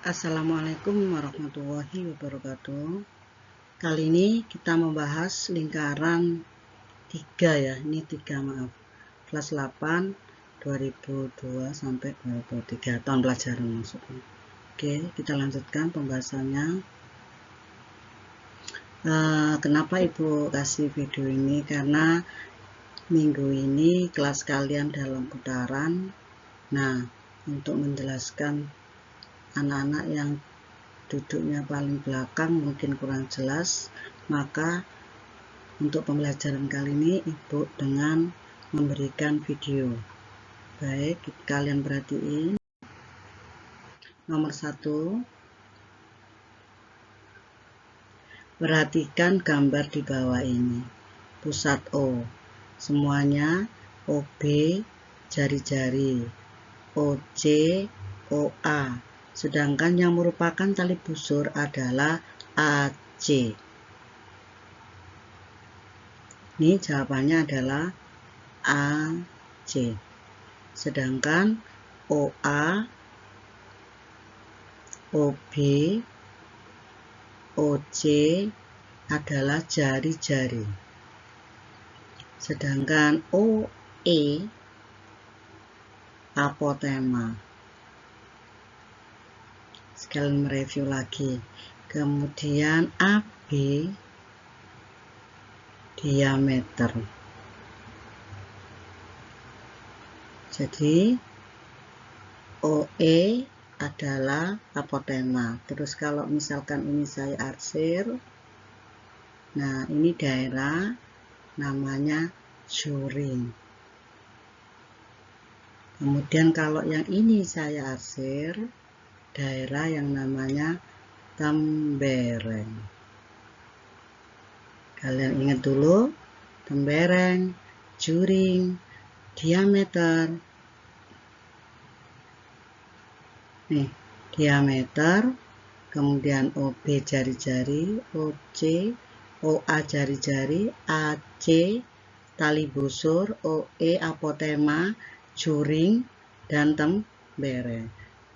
Assalamualaikum warahmatullahi wabarakatuh. Kali ini kita membahas lingkaran 3 ya. Ini 3 maaf. Kelas 8 2002 sampai 2003 tahun pelajaran maksudnya. Oke, kita lanjutkan pembahasannya. Kenapa Ibu kasih video ini? Karena minggu ini kelas kalian dalam putaran. Nah, untuk menjelaskan anak-anak yang duduknya paling belakang mungkin kurang jelas, maka untuk pembelajaran kali ini Ibu dengan memberikan video. Baik, kalian perhatiin. Nomor 1, perhatikan gambar di bawah ini. Pusat O, semuanya OB jari-jari, OC, OA. Sedangkan yang merupakan tali busur adalah AC. Ini jawabannya adalah AC. Sedangkan OA, OB, OC adalah jari-jari. Sedangkan OE apotema. Sekalian mereview lagi. Kemudian AB diameter. Jadi OE adalah apotema. Terus kalau misalkan ini saya arsir, nah ini daerah namanya juring. Kemudian kalau yang ini saya arsir, daerah yang namanya tembereng. Kalian ingat dulu, tembereng, juring, diameter. Nih, diameter, kemudian OB jari-jari, OC, OA jari-jari, AC tali busur, OE apotema, juring, dan tembereng.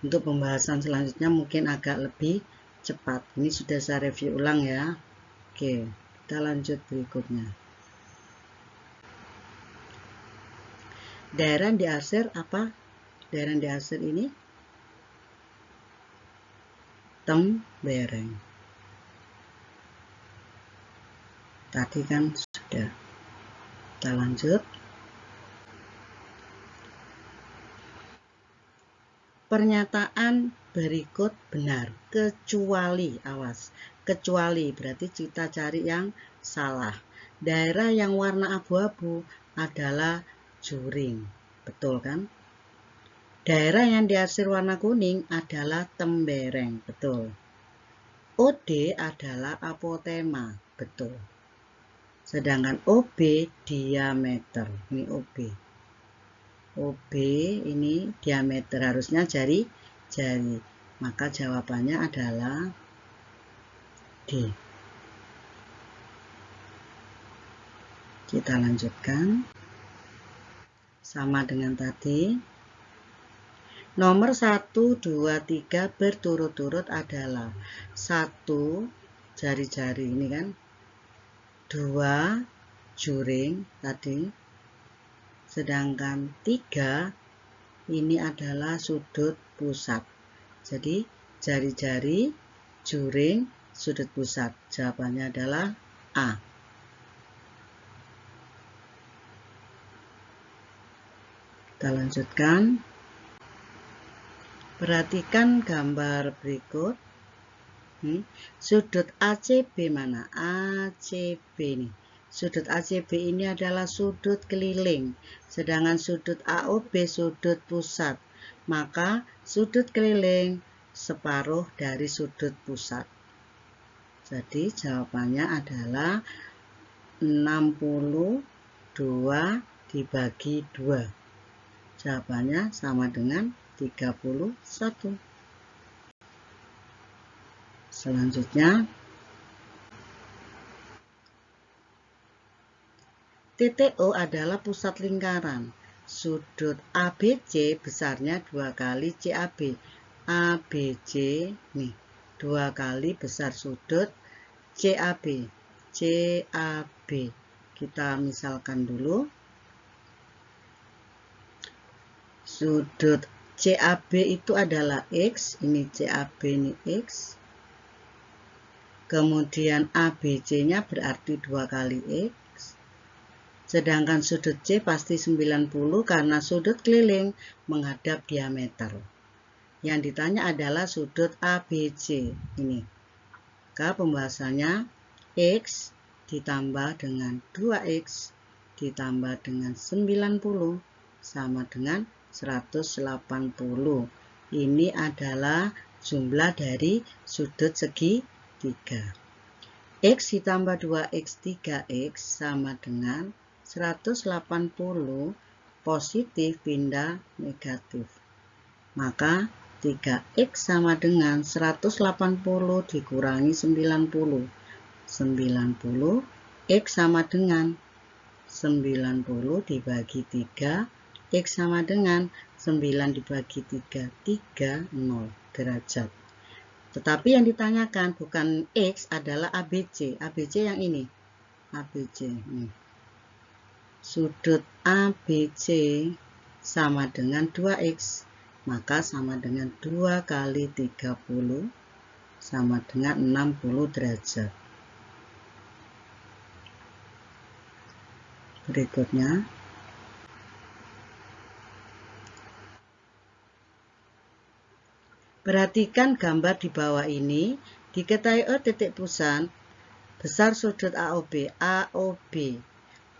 Untuk pembahasan selanjutnya mungkin agak lebih cepat. Ini sudah saya review ulang ya. Oke, kita lanjut berikutnya. Daerah yang diarsir apa? Daerah yang diarsir ini tembereng. Tadi kan sudah. Kita lanjut. Pernyataan berikut benar, kecuali, awas, kecuali berarti kita cari yang salah. Daerah yang warna abu-abu adalah juring, betul kan? Daerah yang diarsir warna kuning adalah tembereng, betul. OD adalah apotema, betul. Sedangkan OB diameter, ini OB. OB ini diameter, harusnya jari-jari. Maka jawabannya adalah D. Kita lanjutkan. Sama dengan tadi. Nomor 1, 2, 3 berturut-turut adalah 1 jari-jari ini kan. 2 juring tadi. Sedangkan 3 ini adalah sudut pusat. Jadi jari-jari, juring, sudut pusat. Jawabannya adalah A. Kita lanjutkan. Perhatikan gambar berikut. Sudut ACB mana? ACB ini. Sudut ACB ini adalah sudut keliling, sedangkan sudut AOB sudut pusat. Maka sudut keliling separuh dari sudut pusat. Jadi jawabannya adalah 62 dibagi 2. Jawabannya sama dengan 31. Selanjutnya, titik O adalah pusat lingkaran. Sudut ABC besarnya 2 kali CAB. ABC nih, 2 kali besar sudut CAB. CAB. Kita misalkan dulu. Sudut CAB itu adalah X, ini CAB ini X. Kemudian ABC-nya berarti 2 kali X. Sedangkan sudut C pasti 90 karena sudut keliling menghadap diameter. Yang ditanya adalah sudut ABC ini. Maka pembahasannya X ditambah dengan 2X ditambah dengan 90 sama dengan 180. Ini adalah jumlah dari sudut segitiga. X ditambah 2X 3X sama dengan 180 positif pindah negatif. Maka 3X sama dengan 180 dikurangi 90. 90 X sama dengan 90 dibagi 3, X sama dengan 9 dibagi 3, 30 derajat. Tetapi yang ditanyakan bukan X, adalah ABC. ABC yang ini. ABC. Nih. Sudut ABC sama dengan 2X. Maka sama dengan 2 kali 30 sama dengan 60 derajat. Berikutnya. Perhatikan gambar di bawah ini. Diketahui titik pusat besar sudut AOB.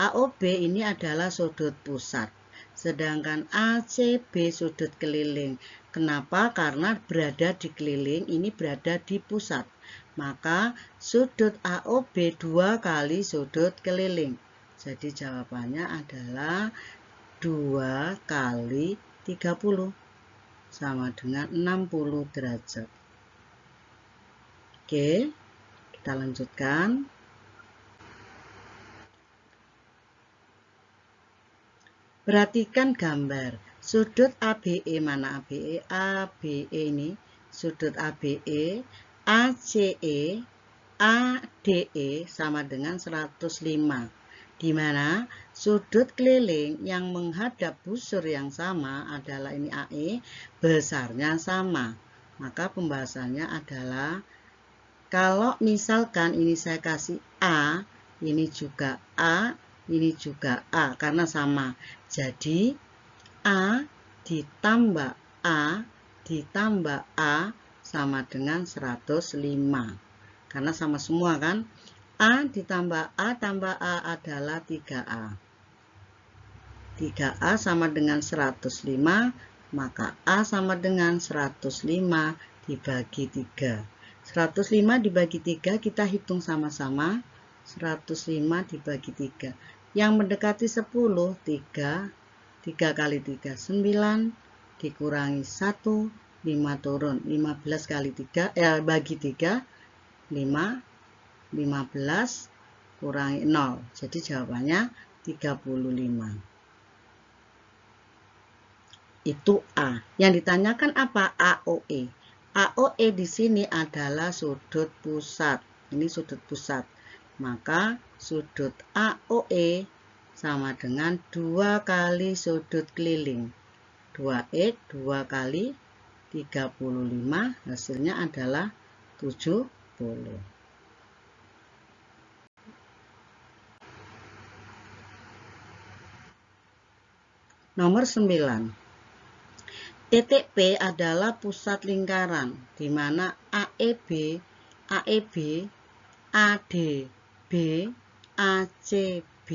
AOB ini adalah sudut pusat. Sedangkan ACB sudut keliling. Kenapa? Karena berada di keliling, ini berada di pusat. Maka sudut AOB 2 kali sudut keliling. Jadi jawabannya adalah 2 kali 30. Sama dengan 60 derajat. Oke, kita lanjutkan. Perhatikan gambar. Sudut ABE, mana ABE? ABE ini, sudut ABE, ACE, ADE sama dengan 105. Di mana sudut keliling yang menghadap busur yang sama adalah ini AE, besarnya sama. Maka pembahasannya adalah kalau misalkan ini saya kasih A, ini juga A, ini juga A karena sama. Jadi A ditambah A ditambah A sama dengan 105. Karena sama semua kan? A ditambah A tambah A adalah 3A. 3A sama dengan 105, maka A sama dengan 105 dibagi 3. 105 dibagi 3 kita hitung sama-sama. 105 dibagi 3. Yang mendekati 10, 3 kali 3, 9, dikurangi 1, 5 turun. 15 kali 3, bagi 3, 5. 15 kurangi 0. Jadi jawabannya 35. Itu A. Yang ditanyakan apa? AOE. AOE di sini adalah sudut pusat. Ini sudut pusat. Maka sudut AOE sama dengan 2 kali sudut keliling. 2X 2 kali 35 hasilnya adalah 70. Nomor 9. Titik P adalah pusat lingkaran, di mana AEB, ADB, ACB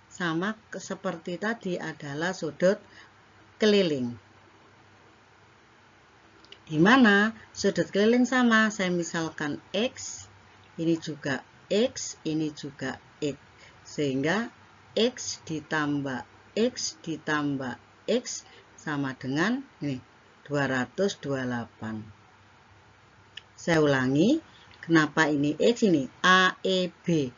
sama seperti tadi adalah sudut keliling. Di mana sudut keliling sama, saya misalkan X, ini juga X, ini juga X. Sehingga X ditambah X ditambah X sama dengan ini 228. Saya ulangi, kenapa ini X ini? AEB.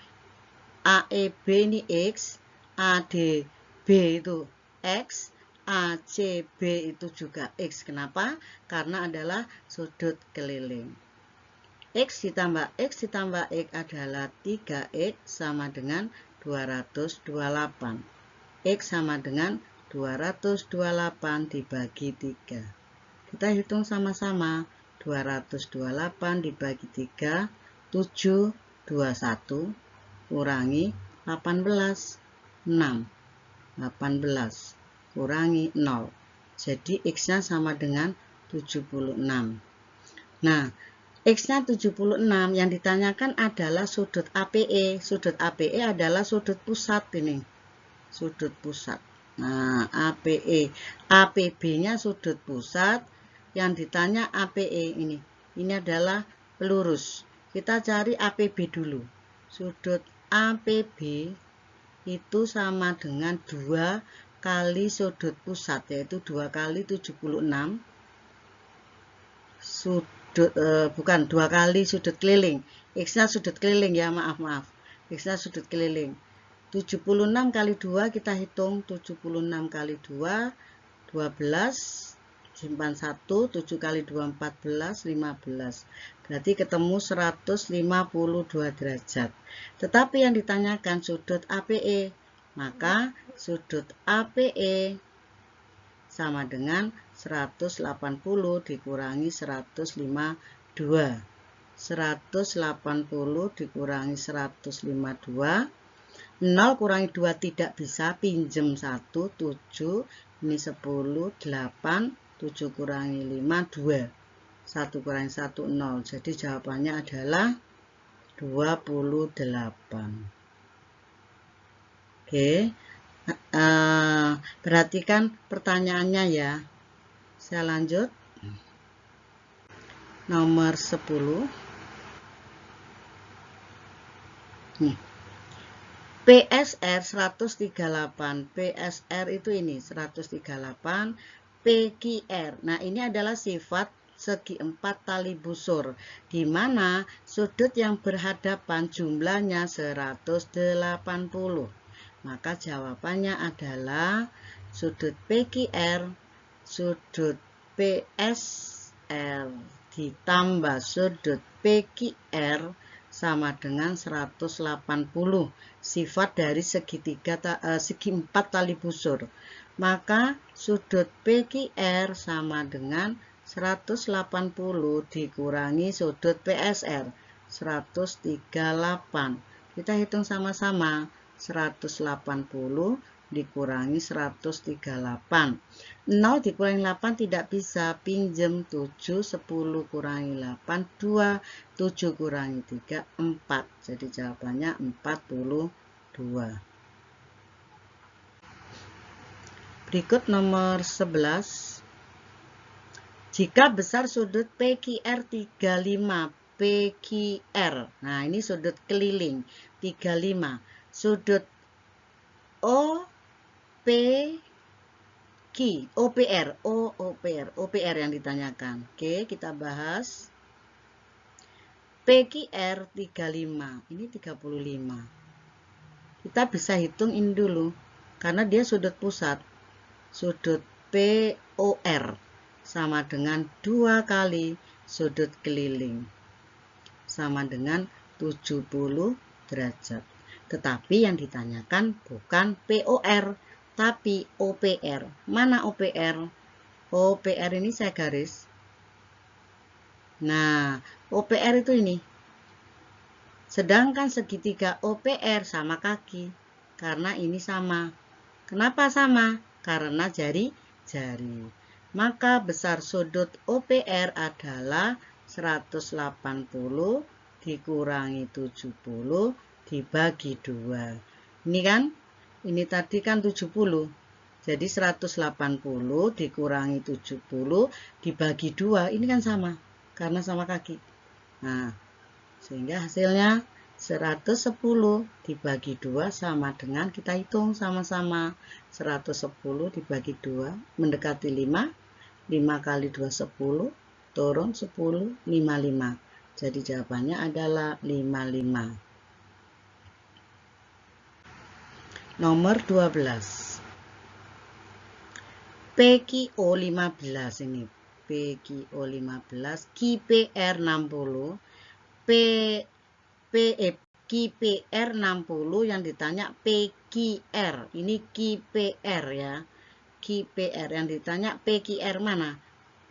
AEB ini X, ADB itu X, ACB itu juga X. Kenapa? Karena adalah sudut keliling. X ditambah X ditambah X adalah 3X sama dengan 228. X sama dengan 228 dibagi 3. Kita hitung sama-sama. 228 dibagi 3, 7, 21, kurangi 18, 6. 18 kurangi 0. Jadi X-nya sama dengan 76. Nah, X-nya 76 yang ditanyakan adalah sudut APE. Sudut APE adalah sudut pusat ini. Sudut pusat. Nah, APE. APB-nya sudut pusat. Yang ditanya APE ini. Ini adalah pelurus. Kita cari APB dulu. Sudut APB itu sama dengan 2 kali sudut pusat, yaitu 2 kali 76. Bukan 2 kali sudut keliling. X-nya sudut keliling ya, maaf. X-nya sudut keliling. 76 kali 2 kita hitung. 76 kali 2, 12. Simpan 1, 7 kali 2, 14, 15. Berarti ketemu 152 derajat. Tetapi yang ditanyakan sudut APE. Maka sudut APE sama dengan 180 dikurangi 152. 180 dikurangi 152. 0 kurangi 2 tidak bisa, pinjem 1, 7. Ini 10, 8. 7 kurangi 5, 2. 1 kurangi 1, 0. Jadi jawabannya adalah 28. Oke. Perhatikan pertanyaannya ya. Saya lanjut. Nomor 10. Nih. PSR 138. PSR itu ini 138. PQR. Nah, ini adalah sifat segi 4 tali busur, di mana sudut yang berhadapan jumlahnya 180. Maka jawabannya adalah sudut PQR, sudut PSR ditambah sudut PQR sama dengan 180. Sifat dari segi 4 tali busur. Maka sudut PQR sama dengan 180 dikurangi sudut PSR 138. Kita hitung sama-sama. 180 dikurangi 138. 0 dikurangi 8 tidak bisa, pinjem 7, 10 kurangi 8, 2, 7 kurangi 3, 4. Jadi jawabannya 42. Berikut nomor 11. Jika besar sudut PQR 35, PQR. Nah, ini sudut keliling 35. Sudut OPR yang ditanyakan. Oke, kita bahas. PQR 35, ini 35. Kita bisa hitung ini dulu, karena dia sudut pusat. Sudut POR sama dengan 2 kali sudut keliling, sama dengan 70 derajat. Tetapi yang ditanyakan bukan POR, tapi OPR. Mana OPR? OPR ini saya garis. Nah, OPR itu ini. Sedangkan segitiga OPR sama kaki, karena ini sama. Kenapa sama? Karena jari-jari. Maka besar sudut OPR adalah 180 dikurangi 70 dibagi 2. Ini kan? Ini tadi kan 70. Jadi 180 dikurangi 70 dibagi 2. Ini kan sama. Karena sama kaki. Nah, sehingga hasilnya 110 dibagi 2 sama dengan, kita hitung sama-sama. 110 dibagi 2 mendekati 5. 5 kali 2 10. Turun 10, 55. Jadi jawabannya adalah 55. Nomor 12. PQO 15 ini. PQO 15, QPR 60, QPR 60 yang ditanya PQR. Ini QPR ya. QPR yang ditanya PQR mana?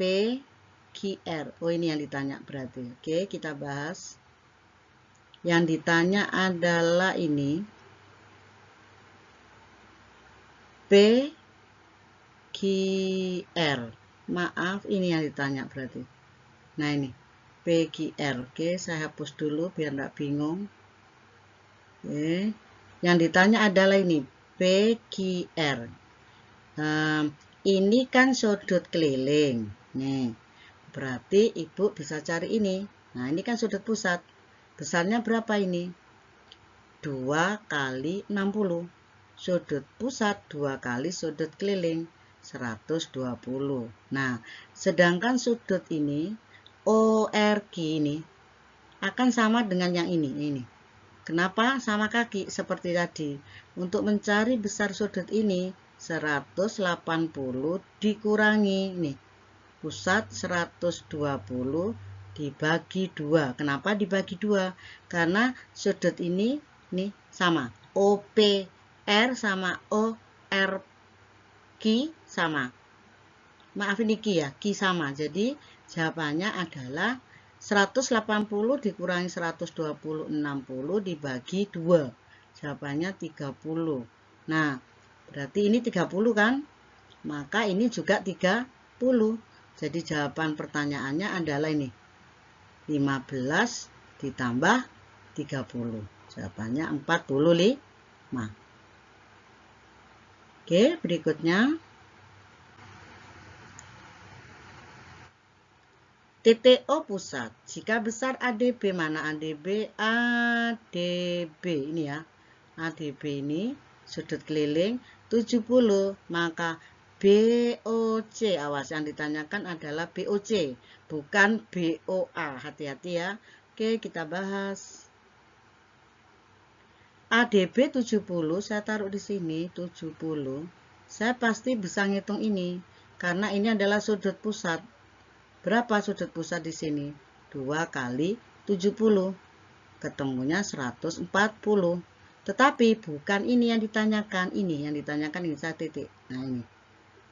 PQR. Oh, ini yang ditanya berarti. Oke, kita bahas. Yang ditanya adalah ini PQR. Maaf, ini yang ditanya berarti. Nah, ini PQR. Oke, saya hapus dulu biar enggak bingung. Oke. Yang ditanya adalah ini PQR. Ini kan sudut keliling. Nih, berarti Ibu bisa cari ini. Nah, ini kan sudut pusat. Besarnya berapa ini? 2 kali 60. Sudut pusat 2 kali sudut keliling 120. Nah, sedangkan sudut ini ORQ ini akan sama dengan yang ini. Kenapa sama kaki seperti tadi? Untuk mencari besar sudut ini 180 dikurangi nih. Pusat 120 dibagi 2. Kenapa dibagi 2? Karena sudut ini nih sama. OPR sama ORQ sama. Maaf ini Q ya, Q sama. Jadi jawabannya adalah 180 dikurangi 120, 60 dibagi 2. Jawabannya 30. Nah, berarti ini 30 kan? Maka ini juga 30. Jadi jawaban pertanyaannya adalah ini. 15 ditambah 30. Jawabannya 45. Oke, berikutnya. TTO pusat. Jika besar ADB, mana ADB? ADB ini ya. ADB ini sudut keliling 70. Maka BOC, awas yang ditanyakan adalah BOC, bukan BOA. Hati-hati ya. Oke, kita bahas. ADB 70, saya taruh di sini 70. Saya pasti bisa ngitung ini karena ini adalah sudut pusat. Berapa sudut pusat di sini? 2 kali 70. Ketemunya 140. Tetapi bukan ini yang ditanyakan. Ini yang ditanyakan ini saya titik. Nah, ini.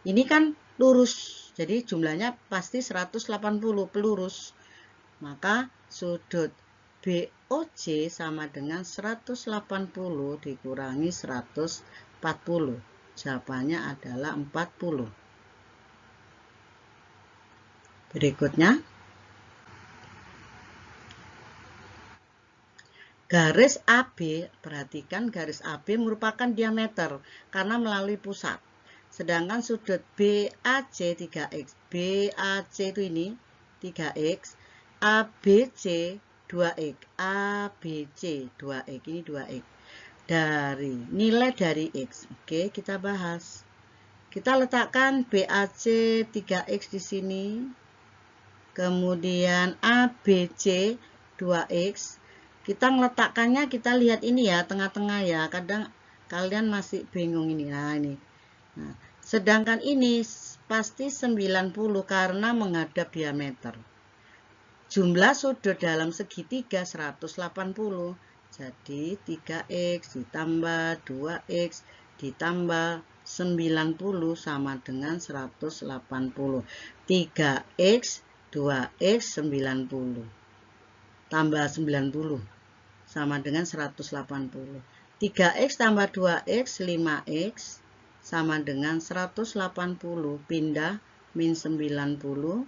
Ini kan lurus. Jadi jumlahnya pasti 180 pelurus. Maka sudut BOC sama dengan 180 dikurangi 140. Jawabannya adalah 40. Berikutnya, garis AB, perhatikan garis AB merupakan diameter karena melalui pusat. Sedangkan sudut BAC 3X, BAC itu ini 3X, ABC 2X, ABC 2X, ini 2X. Dari nilai dari X. Oke, kita bahas. Kita letakkan BAC 3X di sini. Kemudian ABC 2X. Kita meletakkannya, kita lihat ini ya, tengah-tengah ya. Kadang kalian masih bingung ini. Nah, ini. Nah, sedangkan ini pasti 90 karena menghadap diameter. Jumlah sudut dalam segitiga 180. Jadi 3X ditambah 2X ditambah 90 sama dengan 180. 3X 2X 90 tambah 90 sama dengan 180. 3X tambah 2X 5X sama dengan 180. Pindah min 90.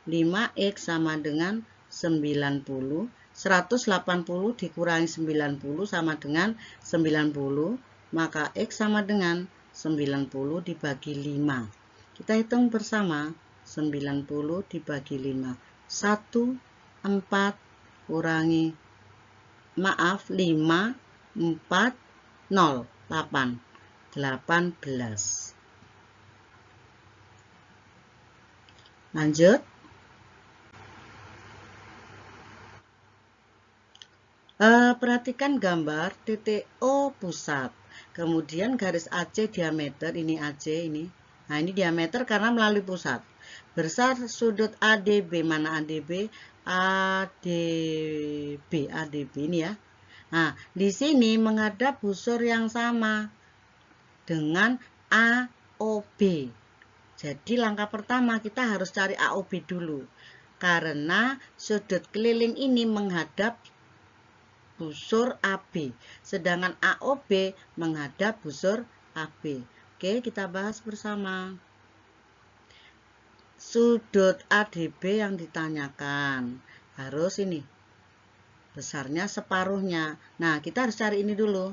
5X sama dengan 90. 180 dikurangi 90 sama dengan 90. Maka X sama dengan 90 dibagi 5. Kita hitung bersama. 90 dibagi 5. 1, 4, kurangi, maaf, 5, 4, 0, 8. 18. Lanjut. Perhatikan gambar TTO pusat. Kemudian garis AC diameter, ini AC ini. Nah, ini diameter karena melalui pusat. Besar sudut ADB, mana ADB? ADB ini ya. Nah, di sini menghadap busur yang sama dengan AOB. Jadi langkah pertama kita harus cari AOB dulu. Karena sudut keliling ini menghadap busur AB. Sedangkan AOB menghadap busur AB. Oke, kita bahas bersama. Sudut ADB yang ditanyakan harus ini besarnya separuhnya. Nah, kita harus cari ini dulu.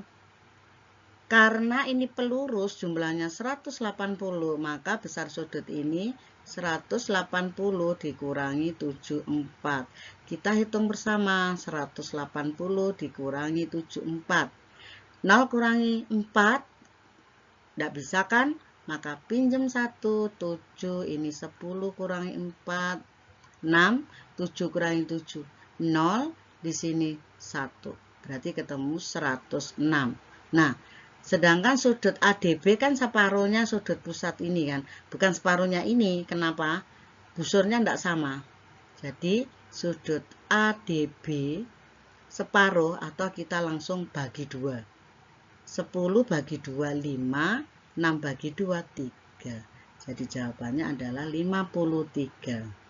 Karena ini pelurus jumlahnya 180, maka besar sudut ini 180 dikurangi 74. Kita hitung bersama, 180 dikurangi 74. 0 kurangi 4, tidak bisa kan? Maka pinjam 1, 7, ini 10 kurangi 4, 6, 7 kurangi 7, 0, di sini 1. Berarti ketemu 106. Nah, sedangkan sudut ADB kan separuhnya sudut pusat ini kan, bukan separuhnya ini. Kenapa? Busurnya tidak sama. Jadi sudut ADB separuh atau kita langsung bagi 2. 10 bagi 2, 5. 6 bagi 2, 3. Jadi jawabannya adalah 53.